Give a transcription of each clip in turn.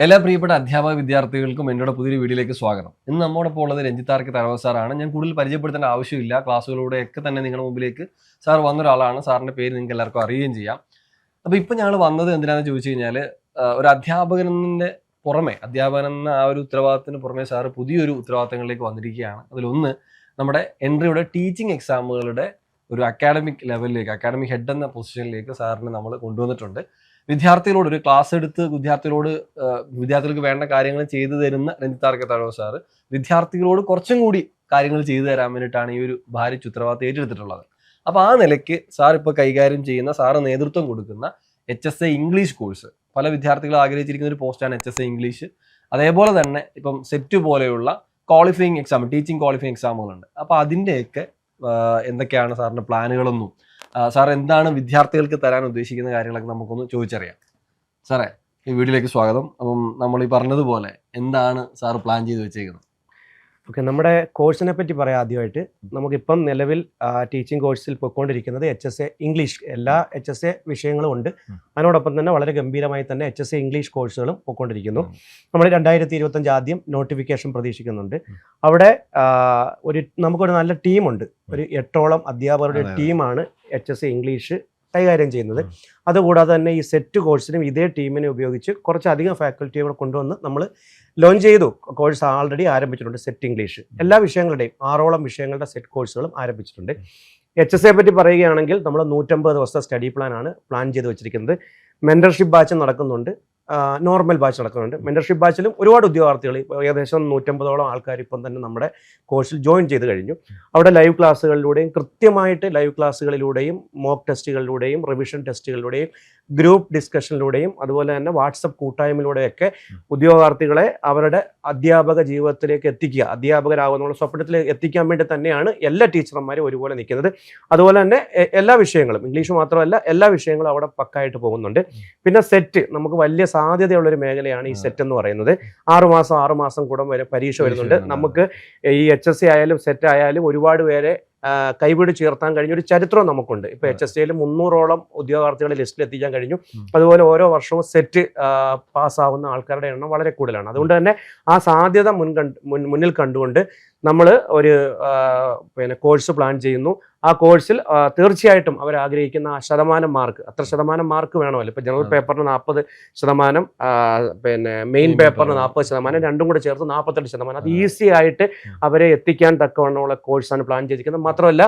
എല്ലാ പ്രിയപ്പെട്ട അധ്യാപക വിദ്യാർത്ഥികൾക്കും എന്നോട് പുതിയൊരു വീഡിയോയിലേക്ക് സ്വാഗതം. ഇന്ന് നമ്മോടൊപ്പം ഉള്ളത് രഞ്ജിത്താർക്ക് തലവ സാറാണ്. ഞാൻ കൂടുതൽ പരിചയപ്പെടുത്തേണ്ട ആവശ്യമില്ല. ക്ലാസ്സുകളിലൂടെയൊക്കെ തന്നെ നിങ്ങളുടെ മുമ്പിലേക്ക് സാർ വന്നൊരാളാണ്. സാറിന്റെ പേര് നിങ്ങൾക്ക് എല്ലാവർക്കും അറിയുകയും ചെയ്യാം. അപ്പോൾ ഇപ്പം ഞങ്ങൾ വന്നത് എന്തിനാണെന്ന് ചോദിച്ചു കഴിഞ്ഞാൽ, ഒരു അധ്യാപകനെ പുറമെ, അധ്യാപകൻ എന്ന ആ ഒരു ഉത്തരവാദിത്തത്തിന് പുറമെ സാറ് പുതിയൊരു ഉത്തരവാദിത്തങ്ങളിലേക്ക് വന്നിരിക്കുകയാണ്. അതിലൊന്ന്, നമ്മുടെ എൻട്രിയുടെ ടീച്ചിങ് എക്സാമുകളുടെ ഒരു അക്കാഡമിക് ലെവലിലേക്ക്, അക്കാഡമിക് ഹെഡ് എന്ന പൊസിഷനിലേക്ക് സാറിനെ നമ്മൾ കൊണ്ടുവന്നിട്ടുണ്ട്. വിദ്യാർത്ഥികളോട് ഒരു ക്ലാസ് എടുത്ത് വിദ്യാർത്ഥികൾക്ക് വേണ്ട കാര്യങ്ങൾ ചെയ്തു തരുന്ന രഞ്ജിത്താർക്ക് തഴവ സാറ് വിദ്യാർത്ഥികളോട് കുറച്ചും കൂടി കാര്യങ്ങൾ ചെയ്തു തരാൻ വേണ്ടിയിട്ടാണ് ഈ ഒരു ഭാരിച്ച ഉത്തരവാദിത്തം ഏറ്റെടുത്തിട്ടുള്ളത്. അപ്പോൾ ആ നിലയ്ക്ക് സാർ ഇപ്പോൾ കൈകാര്യം ചെയ്യുന്ന, സാറ് നേതൃത്വം കൊടുക്കുന്ന HSA ഇംഗ്ലീഷ് കോഴ്സ്, പല വിദ്യാർത്ഥികൾ ആഗ്രഹിച്ചിരിക്കുന്ന ഒരു പോസ്റ്റാണ് HSA ഇംഗ്ലീഷ്. അതേപോലെ തന്നെ ഇപ്പം സെറ്റ് പോലെയുള്ള ക്വാളിഫയിങ് എക്സാം, ടീച്ചിങ് ക്വാളിഫയിങ് എക്സാമുകളുണ്ട്. അപ്പോൾ അതിൻ്റെയൊക്കെ എന്തൊക്കെയാണ് സാറിൻ്റെ പ്ലാനുകളൊന്നും, സാർ എന്താണ് വിദ്യാർത്ഥികൾക്ക് തരാൻ ഉദ്ദേശിക്കുന്ന കാര്യങ്ങളൊക്കെ നമുക്കൊന്ന് ചോദിച്ചറിയാം. സാറേ, ഈ വീഡിയോയിലേക്ക് സ്വാഗതം. അപ്പം നമ്മൾ ഈ പറഞ്ഞതുപോലെ എന്താണ് സാർ പ്ലാൻ ചെയ്ത് വെച്ചേക്കുന്നത്? ഓക്കെ, നമ്മുടെ കോഴ്സിനെ പറ്റി പറയാം. ആദ്യമായിട്ട് നമുക്കിപ്പം നിലവിൽ ടീച്ചിങ് കോഴ്സിൽ പോയിക്കൊണ്ടിരിക്കുന്നത് HSA ഇംഗ്ലീഷ്, എല്ലാ HSA വിഷയങ്ങളും ഉണ്ട്. അതിനോടൊപ്പം തന്നെ വളരെ ഗംഭീരമായി തന്നെ HSA ഇംഗ്ലീഷ് കോഴ്സുകളും പോയിക്കൊണ്ടിരിക്കുന്നു. നമ്മൾ 2025 ആദ്യം നോട്ടിഫിക്കേഷൻ പ്രതീക്ഷിക്കുന്നുണ്ട്. അവിടെ നമുക്കൊരു നല്ല ടീമുണ്ട്. ഒരു 8ഓളം അധ്യാപകരുടെ ടീമാണ് HSA ഇംഗ്ലീഷ് കൈകാര്യം ചെയ്യുന്നത്. അതുകൂടാതെ തന്നെ ഈ സെറ്റ് കോഴ്സിനും ഇതേ ടീമിനെ ഉപയോഗിച്ച് കുറച്ചധികം ഫാക്കൽറ്റികൾ കൊണ്ടുവന്ന് നമ്മൾ ലോഞ്ച് ചെയ്തു. കോഴ്സ് ആൾറെഡി ആരംഭിച്ചിട്ടുണ്ട്. സെറ്റ് ഇംഗ്ലീഷ് എല്ലാ വിഷയങ്ങളുടെയും 6ഓളം വിഷയങ്ങളുടെ സെറ്റ് കോഴ്സുകളും ആരംഭിച്ചിട്ടുണ്ട്. HSA പറ്റി പറയുകയാണെങ്കിൽ നമ്മൾ 150 ദിവസത്തെ സ്റ്റഡി പ്ലാൻ ചെയ്ത് വെച്ചിരിക്കുന്നത്. മെൻറ്റർഷിപ്പ് ബാച്ച് നടക്കുന്നുണ്ട്, നോർമൽ ബാച്ച് നടക്കുന്നുണ്ട്. മെൻറ്റർഷിപ്പ് ബാച്ചിലും ഒരുപാട് ഉദ്യോഗാർത്ഥികൾ, ഏകദേശം 150ഓളം ആൾക്കാർ ഇപ്പം തന്നെ നമ്മുടെ കോഴ്സിൽ ജോയിൻ ചെയ്ത് കഴിഞ്ഞു. അവിടെ ലൈവ് ക്ലാസ്സുകളിലൂടെയും, കൃത്യമായിട്ട് ലൈവ് ക്ലാസ്സുകളിലൂടെയും, മോക്ക് ടെസ്റ്റുകളിലൂടെയും, റിവിഷൻ ടെസ്റ്റുകളിലൂടെയും, ഗ്രൂപ്പ് ഡിസ്കഷനിലൂടെയും, അതുപോലെ തന്നെ വാട്സപ്പ് കൂട്ടായ്മയിലൂടെയൊക്കെ ഉദ്യോഗാർത്ഥികളെ അവരുടെ അധ്യാപക ജീവിതത്തിലേക്ക് എത്തിക്കുക, അധ്യാപകരാകുന്നുള്ള സ്വപ്നത്തിലേക്ക് എത്തിക്കാൻ വേണ്ടി തന്നെയാണ് എല്ലാ ടീച്ചർമാരും ഒരുപോലെ നിൽക്കുന്നത്. അതുപോലെ തന്നെ എല്ലാ വിഷയങ്ങളും, ഇംഗ്ലീഷ് മാത്രമല്ല എല്ലാ വിഷയങ്ങളും അവിടെ പക്കായിട്ട് പോകുന്നുണ്ട്. പിന്നെ സെറ്റ്, നമുക്ക് വലിയ സാധ്യതയുള്ളൊരു മേഖലയാണ് ഈ സെറ്റ് എന്ന് പറയുന്നത്. 6 മാസം കൂടെ വരെ പരീക്ഷ വരുന്നുണ്ട്. നമുക്ക് ഈ HSA ആയാലും സെറ്റ് ആയാലും ഒരുപാട് പേരെ കൈപിടി ചേർത്താൻ കഴിഞ്ഞൊരു ചരിത്രം നമുക്കുണ്ട്. ഇപ്പോൾ HSAയിൽ 300ഓളം ഉദ്യോഗാർത്ഥികളെ ലിസ്റ്റിൽ എത്തിക്കാൻ കഴിഞ്ഞു. അതുപോലെ ഓരോ വർഷവും സെറ്റ് പാസ്സാവുന്ന ആൾക്കാരുടെ എണ്ണം വളരെ കൂടുതലാണ്. അതുകൊണ്ട് തന്നെ ആ സാധ്യത മുന്നിൽ കണ്ടുകൊണ്ട് നമ്മൾ ഒരു കോഴ്സ് പ്ലാൻ ചെയ്യുന്നു. ആ കോഴ്സിൽ തീർച്ചയായിട്ടും അവരാഗ്രഹിക്കുന്ന ആ ശതമാനം മാർക്ക്, അത്ര ശതമാനം മാർക്ക് വേണമല്ലോ. ഇപ്പോൾ ജനറൽ പേപ്പറിന് 40%, മെയിൻ പേപ്പറിന് 40%, രണ്ടും കൂടെ ചേർത്ത് 48%. അത് ഈസി ആയിട്ട് അവരെ എത്തിക്കാൻ തക്കവണ്ണമുള്ള കോഴ്സാണ് പ്ലാൻ ചെയ്തിരിക്കുന്നത്. മാത്രമല്ല,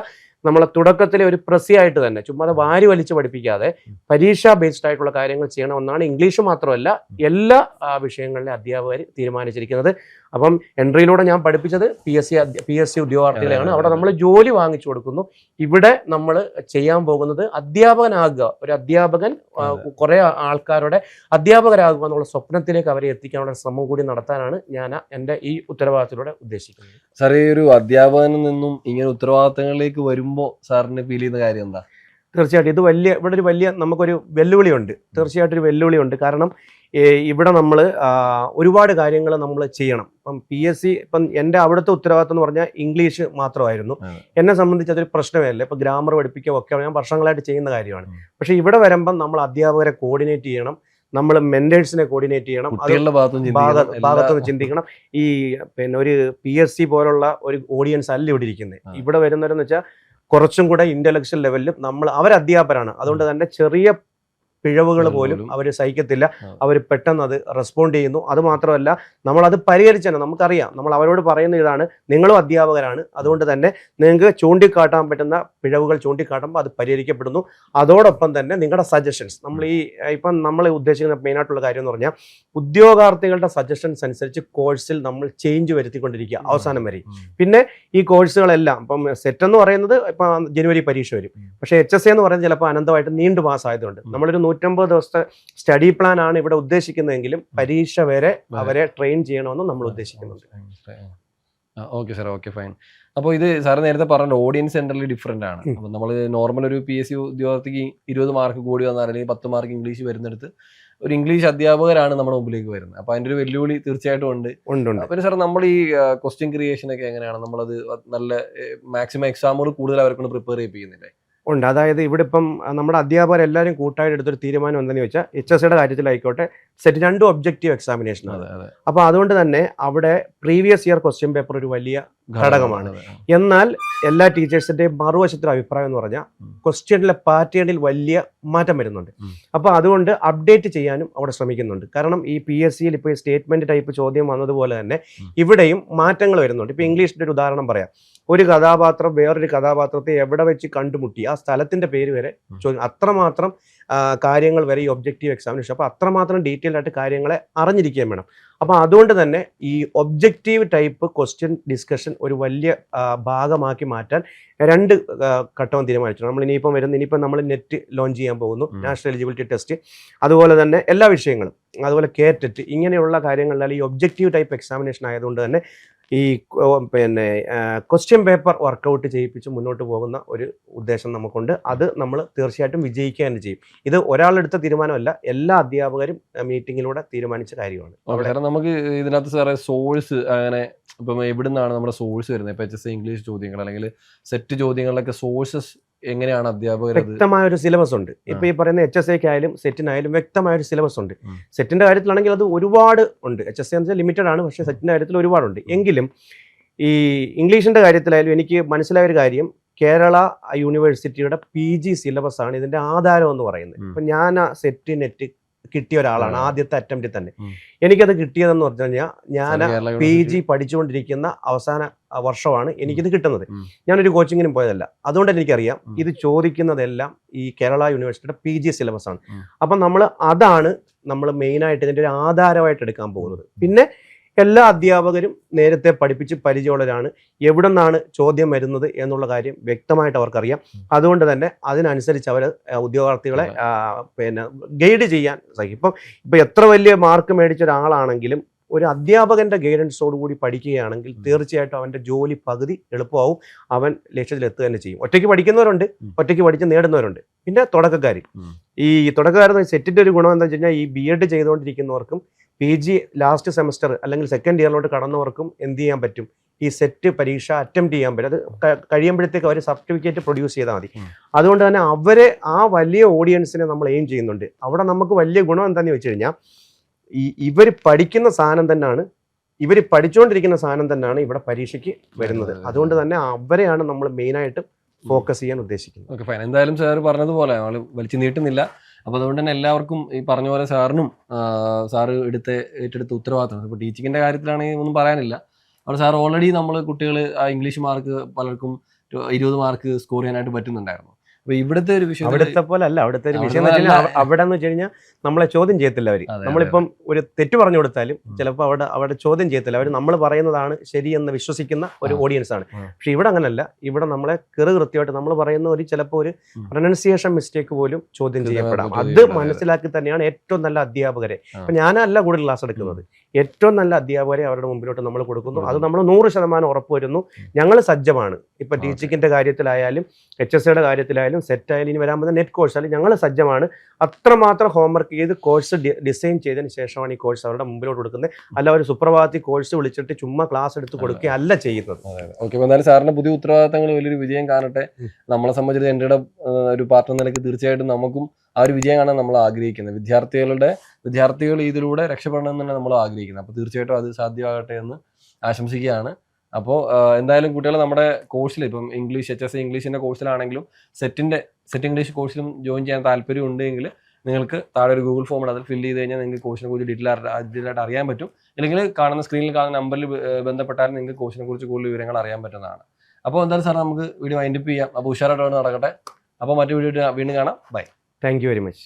നമ്മളെ തുടക്കത്തിലെ ഒരു പ്രസിയായിട്ട് തന്നെ ചുമ്മാ വാരി വലിച്ച് പഠിപ്പിക്കാതെ പരീക്ഷാ ബേസ്ഡ് ആയിട്ടുള്ള കാര്യങ്ങൾ ചെയ്യണമെന്നാണ് ഇംഗ്ലീഷ് മാത്രമല്ല എല്ലാ വിഷയങ്ങളിലെ അധ്യാപകർ തീരുമാനിച്ചിരിക്കുന്നത്. അപ്പം എൻട്രിയിലൂടെ ഞാൻ പഠിപ്പിച്ചത് PSC ഉദ്യോഗാർത്ഥികളെയാണ്. അവിടെ നമ്മൾ ജോലി വാങ്ങിച്ചു കൊടുക്കുന്നു. ഇവിടെ നമ്മൾ ചെയ്യാൻ പോകുന്നത് അധ്യാപകനാകുക, ഒരു അധ്യാപകൻ കുറേ ആൾക്കാരുടെ അധ്യാപകരാകുക എന്നുള്ള സ്വപ്നത്തിലേക്ക് അവരെ എത്തിക്കാനുള്ള ശ്രമം കൂടി നടത്താനാണ് ഞാൻ എൻ്റെ ഈ ഉത്തരവാദിത്തത്തിലൂടെ ഉദ്ദേശിക്കുന്നത്. സാർ, ഈ ഒരു അധ്യാപകനിൽ നിന്നും ഇങ്ങനെ ഉത്തരവാദിത്തങ്ങളിലേക്ക് വരുമ്പോൾ സാറിന് ഫീൽ ചെയ്യുന്ന കാര്യം എന്താ? തീർച്ചയായിട്ടും ഇവിടെ ഒരു വലിയ നമുക്കൊരു വെല്ലുവിളിയുണ്ട്. തീർച്ചയായിട്ടും ഒരു വെല്ലുവിളിയുണ്ട്. കാരണം ഇവിടെ നമ്മൾ ഒരുപാട് കാര്യങ്ങൾ നമ്മൾ ചെയ്യണം. ഇപ്പം PSC, ഇപ്പം എൻ്റെ അവിടുത്തെ ഉത്തരവാദിത്തം എന്ന് പറഞ്ഞാൽ ഇംഗ്ലീഷ് മാത്രമായിരുന്നു. എന്നെ സംബന്ധിച്ച് അതൊരു പ്രശ്നമല്ല. ഇപ്പം ഗ്രാമർ പഠിപ്പിക്കുക ഒക്കെ ഞാൻ വർഷങ്ങളായിട്ട് ചെയ്യുന്ന കാര്യമാണ്. പക്ഷേ ഇവിടെ വരുമ്പം നമ്മൾ അധ്യാപകരെ കോർഡിനേറ്റ് ചെയ്യണം, നമ്മൾ മെന്റേഴ്സിനെ കോർഡിനേറ്റ് ചെയ്യണം, ഭാഗത്തുനിന്ന് ചിന്തിക്കണം. ഈ ഒരു PSC പോലുള്ള ഒരു ഓഡിയൻസ് അല്ല ഇവിടെ ഇരിക്കുന്നത്. ഇവിടെ വരുന്നവരെന്ന് വെച്ചാൽ കുറച്ചും കൂടെ ഇന്റലക്ച്വൽ ലെവലിലും അവർ അധ്യാപകരാണ്. അതുകൊണ്ട് തന്നെ ചെറിയ പിഴവുകൾ പോലും അവർ സഹിക്കത്തില്ല. അവർ പെട്ടെന്ന് അത് റെസ്പോണ്ട് ചെയ്യുന്നു. അതുമാത്രമല്ല, നമ്മളത് പരിഹരിച്ചാൽ നമുക്കറിയാം, നമ്മൾ അവരോട് പറയുന്ന ഇതാണ്, നിങ്ങളും അധ്യാപകരാണ്, അതുകൊണ്ട് തന്നെ നിങ്ങൾക്ക് ചൂണ്ടിക്കാട്ടാൻ പറ്റുന്ന പിഴവുകൾ ചൂണ്ടിക്കാട്ടുമ്പോൾ അത് പരിഹരിക്കപ്പെടുന്നു. അതോടൊപ്പം തന്നെ നിങ്ങളുടെ സജഷൻസ്, നമ്മൾ ഉദ്ദേശിക്കുന്ന മെയിനായിട്ടുള്ള കാര്യം എന്ന് പറഞ്ഞാൽ ഉദ്യോഗാർത്ഥികളുടെ സജഷൻസ് അനുസരിച്ച് കോഴ്സിൽ നമ്മൾ ചേഞ്ച് വരുത്തിക്കൊണ്ടിരിക്കുക അവസാനം വരെ. പിന്നെ ഈ കോഴ്സുകളെല്ലാം ഇപ്പം സെറ്റ് എന്ന് പറയുന്നത് ഇപ്പം ജനുവരി പരീക്ഷ വരും. പക്ഷേ HSA എന്ന് പറയുന്നത് ചിലപ്പോൾ അനന്തമായിട്ട് നീണ്ടു മാസമായതുകൊണ്ട് നമ്മളൊരു 150 ദിവസത്തെ സ്റ്റഡി പ്ലാൻ ആണ് ഇവിടെ ഉദ്ദേശിക്കുന്നതെങ്കിലും പരീക്ഷ വരെ അവരെ ട്രെയിൻ ചെയ്യണമെന്ന് നമ്മൾ ഉദ്ദേശിക്കുന്നുണ്ട്. Okay sir, okay, fine. അപ്പോൾ ഇത് സാറ് നേരത്തെ പറഞ്ഞ ഓഡിയൻസ് എൻ്റർലി ഡിഫറെൻ്റ് ആണ്. അപ്പോൾ നമ്മൾ നോർമൽ ഒരു PSC ഉദ്യോഗാർത്ഥിക്ക് 20 മാർക്ക് കൂടി വന്നാൽ, അല്ലെങ്കിൽ 10 മാർക്ക് ഇംഗ്ലീഷ് വരുന്നിടത്ത് ഒരു ഇംഗ്ലീഷ് അധ്യാപകരാണ് നമ്മുടെ മുമ്പിലേക്ക് വരുന്നത്. അപ്പോൾ അതിൻ്റെ ഒരു വെല്ലുവിളി തീർച്ചയായിട്ടും ഉണ്ട്. അപ്പോൾ സാർ, നമ്മൾ ഈ ക്വസ്റ്റ്യൻ ക്രിയേഷൻ ഒക്കെ എങ്ങനെയാണ്? നമ്മളത് നല്ല മാക്സിമം എക്സാമുകൾ കൂടുതൽ അവർക്കൊണ്ട് പ്രിപ്പയർ ചെയ്യിപ്പിക്കുന്നില്ലേ? ഉണ്ട്. അതായത് ഇവിടെ ഇപ്പം നമ്മുടെ അധ്യാപകർ എല്ലാവരും കൂട്ടായിട്ട് എടുത്തൊരു തീരുമാനം എന്തെന്ന് വെച്ചാൽ HSCയുടെ കാര്യത്തിലായിക്കോട്ടെ, സെറ്റ് 2 ഒബ്ജക്റ്റീവ് എക്സാമിനേഷൻ ആണ്. അപ്പോൾ അതുകൊണ്ട് തന്നെ അവിടെ പ്രീവിയസ് ഇയർ ക്വസ്റ്റ്യൻ പേപ്പർ ഒരു വലിയ ഘടകമാണ്. എന്നാൽ എല്ലാ ടീച്ചേഴ്സിന്റെയും മറുവശത്തിലെ അഭിപ്രായം എന്ന് പറഞ്ഞാൽ ക്വസ്റ്റ്യനിലെ പാറ്റേണിൽ വലിയ മാറ്റം വരുന്നുണ്ട്. അപ്പോൾ അതുകൊണ്ട് അപ്ഡേറ്റ് ചെയ്യാനും അവിടെ ശ്രമിക്കുന്നുണ്ട്. കാരണം ഈ PSCയിൽ ഇപ്പോൾ സ്റ്റേറ്റ്മെന്റ് ടൈപ്പ് ചോദ്യം വന്നതുപോലെ തന്നെ ഇവിടെയും മാറ്റങ്ങൾ വരുന്നുണ്ട്. ഇപ്പോൾ ഇംഗ്ലീഷിന്റെ ഒരു ഉദാഹരണം പറയാം. ഒരു കഥാപാത്രം വേറൊരു കഥാപാത്രത്തെ എവിടെ വെച്ച് കണ്ടുമുട്ടി, ആ സ്ഥലത്തിന്റെ പേര് വരെ ചോദ്യം. അത്രമാത്രം കാര്യങ്ങൾ വരെ ഈ ഒബ്ജക്റ്റീവ് എക്സാമിനേഷൻ. അപ്പോൾ അത്രമാത്രം ഡീറ്റെയിൽ ആയിട്ട് കാര്യങ്ങളെ അറിഞ്ഞിരിക്കുകയും വേണം. അപ്പോൾ അതുകൊണ്ട് തന്നെ ഈ ഒബ്ജക്റ്റീവ് ടൈപ്പ് ക്വസ്റ്റ്യൻ ഡിസ്കഷൻ ഒരു വലിയ ഭാഗമാക്കി മാറ്റാൻ 2 ഘട്ടവും തീരുമാനിച്ചു. നമ്മൾ ഇനിയിപ്പം നമ്മൾ നെറ്റ് ലോഞ്ച് ചെയ്യാൻ പോകുന്നു, നാഷണൽ എലിജിബിലിറ്റി ടെസ്റ്റ്, അതുപോലെ തന്നെ എല്ലാ വിഷയങ്ങളും, അതുപോലെ KTET, ഇങ്ങനെയുള്ള കാര്യങ്ങളിൽ ഈ ഒബ്ജക്റ്റീവ് ടൈപ്പ് എക്സാമിനേഷൻ ആയതുകൊണ്ട് തന്നെ ഈ ക്വസ്റ്റ്യൻ പേപ്പർ വർക്കൗട്ട് ചെയ്യിപ്പിച്ച് മുന്നോട്ട് പോകുന്ന ഒരു ഉദ്ദേശം നമുക്കുണ്ട്. അത് നമ്മൾ തീർച്ചയായിട്ടും വിജയിക്കുക തന്നെ ചെയ്യും. ഇത് ഒരാളെടുത്ത തീരുമാനമല്ല, എല്ലാ അധ്യാപകരും മീറ്റിങ്ങിലൂടെ തീരുമാനിച്ച കാര്യമാണ്. നമുക്ക് ഇതിനകത്ത് സാറേ സോഴ്സ് അങ്ങനെ ഇപ്പം എവിടെ നിന്നാണ് നമ്മുടെ സോഴ്സ് വരുന്നത്? ഇപ്പൊ HSC ഇംഗ്ലീഷ് ചോദ്യങ്ങൾ അല്ലെങ്കിൽ സെറ്റ് ചോദ്യങ്ങളിലൊക്കെ സോഴ്സസ് എങ്ങനെയാണ് അധ്യാപകർ? വ്യക്തമായ ഒരു സിലബസ് ഉണ്ട്. ഇപ്പൊ ഈ പറയുന്ന HSCക്കായാലും സെറ്റിനായാലും വ്യക്തമായ ഒരു സിലബസ് ഉണ്ട്. സെറ്റിന്റെ കാര്യത്തിലാണെങ്കിൽ അത് ഒരുപാട് ഉണ്ട്. HSC എന്ന് വെച്ചാൽ ലിമിറ്റഡ് ആണ്, പക്ഷേ സെറ്റിന്റെ കാര്യത്തിൽ ഒരുപാടുണ്ട്. എങ്കിലും ഈ ഇംഗ്ലീഷിന്റെ കാര്യത്തിലായാലും എനിക്ക് മനസ്സിലായ ഒരു കാര്യം, കേരള യൂണിവേഴ്സിറ്റിയുടെ PG സിലബസ് ആണ് ഇതിന്റെ ആധാരം എന്ന് പറയുന്നത്. ഇപ്പൊ ഞാൻ സെറ്റ് നെറ്റ് കിട്ടിയ ഒരാളാണ് ആദ്യത്തെ അറ്റംപ്റ്റിൽ തന്നെ. എനിക്കത് കിട്ടിയതെന്ന് പറഞ്ഞു കഴിഞ്ഞാൽ ഞാൻ PG പഠിച്ചുകൊണ്ടിരിക്കുന്ന അവസാന വർഷമാണ് എനിക്കിത് കിട്ടുന്നത്. ഞാനൊരു കോച്ചിങ്ങിനും പോയതല്ല. അതുകൊണ്ട് എനിക്കറിയാം ഇത് ചോദിക്കുന്നതെല്ലാം ഈ കേരള യൂണിവേഴ്സിറ്റിയുടെ PG സിലബസ് ആണ്. അപ്പം അതാണ് നമ്മൾ മെയിനായിട്ട് ഇതിൻ്റെ ഒരു ആധാരമായിട്ട് എടുക്കാൻ പോകുന്നത്. പിന്നെ എല്ലാ അധ്യാപകരും നേരത്തെ പഠിപ്പിച്ച് പരിചയമുള്ളവരാണ്. എവിടെ നിന്നാണ് ചോദ്യം വരുന്നത് എന്നുള്ള കാര്യം വ്യക്തമായിട്ട് അവർക്കറിയാം. അതുകൊണ്ട് തന്നെ അതിനനുസരിച്ച് അവർ ഉദ്യോഗാർത്ഥികളെ ഗൈഡ് ചെയ്യാൻ സാധിക്കും. ഇപ്പം എത്ര വലിയ മാർക്ക് മേടിച്ച ഒരാളാണെങ്കിലും ഒരു അധ്യാപകന്റെ ഗൈഡൻസോടുകൂടി പഠിക്കുകയാണെങ്കിൽ തീർച്ചയായിട്ടും അവന്റെ ജോലി പകുതി എളുപ്പമാവും. അവൻ ലക്ഷ്യത്തിലെത്തുക തന്നെ ചെയ്യും. ഒറ്റയ്ക്ക് പഠിക്കുന്നവരുണ്ട്, ഒറ്റയ്ക്ക് പഠിച്ച് നേടുന്നവരുണ്ട്, പിന്നെ തുടക്കക്കാർ. ഈ തുടക്കക്കാരെന്ന് സെറ്റിന്റെ ഒരു ഗുണം എന്താ വെച്ച് കഴിഞ്ഞാൽ ഈ BEd ചെയ്തുകൊണ്ടിരിക്കുന്നവർക്കും PG ലാസ്റ്റ് സെമസ്റ്റർ അല്ലെങ്കിൽ സെക്കൻഡ് ഇയറിലോട്ട് കടന്നവർക്കും എന്ത് ചെയ്യാൻ പറ്റും? ഈ സെറ്റ് പരീക്ഷ അറ്റംപ്റ്റ് ചെയ്യാൻ പറ്റും. അത് കഴിയുമ്പോഴത്തേക്ക് അവർ സർട്ടിഫിക്കറ്റ് പ്രൊഡ്യൂസ് ചെയ്താൽ മതി. അതുകൊണ്ട് തന്നെ അവരെ ആ വലിയ ഓഡിയൻസിനെ നമ്മൾ എയിം ചെയ്യുന്നുണ്ട്. അവിടെ നമുക്ക് വലിയ ഗുണം എന്താണെന്ന് വെച്ച് കഴിഞ്ഞാൽ ഇവർ പഠിക്കുന്ന സാധനം തന്നെയാണ്, ഇവർ പഠിച്ചുകൊണ്ടിരിക്കുന്ന സാധനം തന്നെയാണ് ഇവിടെ പരീക്ഷയ്ക്ക് വരുന്നത്. അതുകൊണ്ട് തന്നെ അവരെയാണ് നമ്മൾ മെയിനായിട്ട് ഫോക്കസ് ചെയ്യാൻ ഉദ്ദേശിക്കുന്നത്. Okay, fine. എന്തായാലും സാർ പറഞ്ഞതുപോലെ നമ്മൾ വലിച്ചു നീട്ടുന്നില്ല. അപ്പോൾ അതുകൊണ്ട് തന്നെ എല്ലാവർക്കും ഈ പറഞ്ഞ പോലെ സാറിനും സാറ് ഏറ്റെടുത്ത ഉത്തരവാദിത്തമാണ്. ഇപ്പോൾ ടീച്ചിങ്ങിൻ്റെ കാര്യത്തിലാണെങ്കിൽ ഒന്നും പറയാനില്ല. അവിടെ സാർ ഓൾറെഡി നമ്മൾ കുട്ടികൾ ഇംഗ്ലീഷ് മാർക്ക് പലർക്കും 20 മാർക്ക് സ്കോർ ചെയ്യാനായിട്ട് പറ്റുന്നുണ്ടായിരുന്നു. അപ്പൊ ഇവിടുത്തെ ഒരു വിഷയം അവിടുത്തെ പോലെ അല്ല. അവിടുത്തെ ഒരു വിഷയം അവിടെ എന്ന് വെച്ച് കഴിഞ്ഞാൽ നമ്മളെ ചോദ്യം ചെയ്യത്തില്ല അവര്. നമ്മളിപ്പം ഒരു തെറ്റ് പറഞ്ഞു കൊടുത്താലും ചിലപ്പോൾ അവിടെ ചോദ്യം ചെയ്യത്തില്ല. അവർ നമ്മൾ പറയുന്നതാണ് ശരിയെന്ന് വിശ്വസിക്കുന്ന ഒരു ഓഡിയൻസ് ആണ്. പക്ഷെ ഇവിടെ അങ്ങനല്ല. ഇവിടെ നമ്മളെ കൃത്യമായിട്ട് നമ്മൾ പറയുന്ന ഒരു ചിലപ്പോൾ ഒരു പ്രൊനൗൺസിയേഷൻ മിസ്റ്റേക്ക് പോലും ചോദ്യം ചെയ്യപ്പെടാം. അത് മനസ്സിലാക്കി തന്നെയാണ് ഏറ്റവും നല്ല അധ്യാപകരെ. അപ്പൊ ഞാനല്ല കൂടുതൽ ക്ലാസ് എടുക്കുന്നത്, ഏറ്റവും നല്ല അധ്യാപകരെ അവരുടെ മുമ്പിലോട്ട് നമ്മൾ കൊടുക്കുന്നു. അത് നമ്മൾ 100% ഉറപ്പുവരുന്നു. ഞങ്ങൾ സജ്ജമാണ്. ഇപ്പൊ ടീച്ചിങ്ങിന്റെ കാര്യത്തിലായാലും HSCയുടെ കാര്യത്തിലായാലും സെറ്റായാലും ഇനി വരാൻ പോകുന്ന നെറ്റ് കോഴ്സ് ആയാലും ഞങ്ങൾ സജ്ജമാണ്. അത്രമാത്രം ഹോംവർക്ക് ചെയ്ത് കോഴ്സ് ഡിസൈൻ ചെയ്തതിന് ശേഷമാണ് ഈ കോഴ്സ് അവരുടെ മുമ്പിലോട്ട് കൊടുക്കുന്നത്. അല്ല ഒരു സുപ്രഭാതത്തിൽ കോഴ്സ് വിളിച്ചിട്ട് ചുമ്മാ ക്ലാസ് എടുത്ത് കൊടുക്കുകയല്ല ചെയ്യുന്നത്. ഓക്കെ, എന്തായാലും സാറിന്റെ പുതിയ ഉത്തരവാദിത്തങ്ങൾ വലിയൊരു വിജയം കാണട്ടെ. നമ്മളെ സംബന്ധിച്ച് എൻ്റെ ഒരു പാർട്ട്ണർ നിലയ്ക്ക് തീർച്ചയായിട്ടും നമുക്കും ആ ഒരു വിജയം കാണാൻ നമ്മൾ ആഗ്രഹിക്കുന്നത്. വിദ്യാർത്ഥികൾ ഇതിലൂടെ രക്ഷപ്പെടണമെന്ന് തന്നെ നമ്മൾ ആഗ്രഹിക്കുന്നത്. അപ്പോൾ തീർച്ചയായിട്ടും അത് സാധ്യമാകട്ടെ എന്ന് ആശംസിക്കുകയാണ്. അപ്പോൾ എന്തായാലും കുട്ടികൾ നമ്മുടെ കോഴ്സിൽ ഇപ്പം HSC ഇംഗ്ലീഷിൻ്റെ കോഴ്സിലാണെങ്കിലും സെറ്റ് ഇംഗ്ലീഷ് കോഴ്സിലും ജോയിൻ ചെയ്യാൻ താല്പര്യം ഉണ്ടെങ്കിൽ നിങ്ങൾക്ക് താഴെ ഒരു ഗൂഗിൾ ഫോം ഉണ്ട്. അതിൽ ഫില്ല് ചെയ്ത് കഴിഞ്ഞാൽ നിങ്ങൾക്ക് കോഴ്സിനെ കുറിച്ച് ഡീറ്റെയിൽ ആയിട്ട് അറിയാൻ പറ്റും. അല്ലെങ്കിൽ സ്ക്രീനിൽ കാണുന്ന നമ്പറിൽ ബന്ധപ്പെട്ടാൽ നിങ്ങൾക്ക് കോഴ്സിനെ കുറിച്ച് കൂടുതൽ വിവരങ്ങൾ അറിയാൻ പറ്റുന്നതാണ്. അപ്പോൾ എന്തായാലും സാർ നമുക്ക് വീഡിയോ വൈൻഡപ്പ് ചെയ്യാം. അപ്പോൾ ഉഷാറായിട്ട് നടക്കട്ടെ. അപ്പോൾ മറ്റു വീഡിയോ വീണ്ടും കാണാം. Bye. Thank you very much.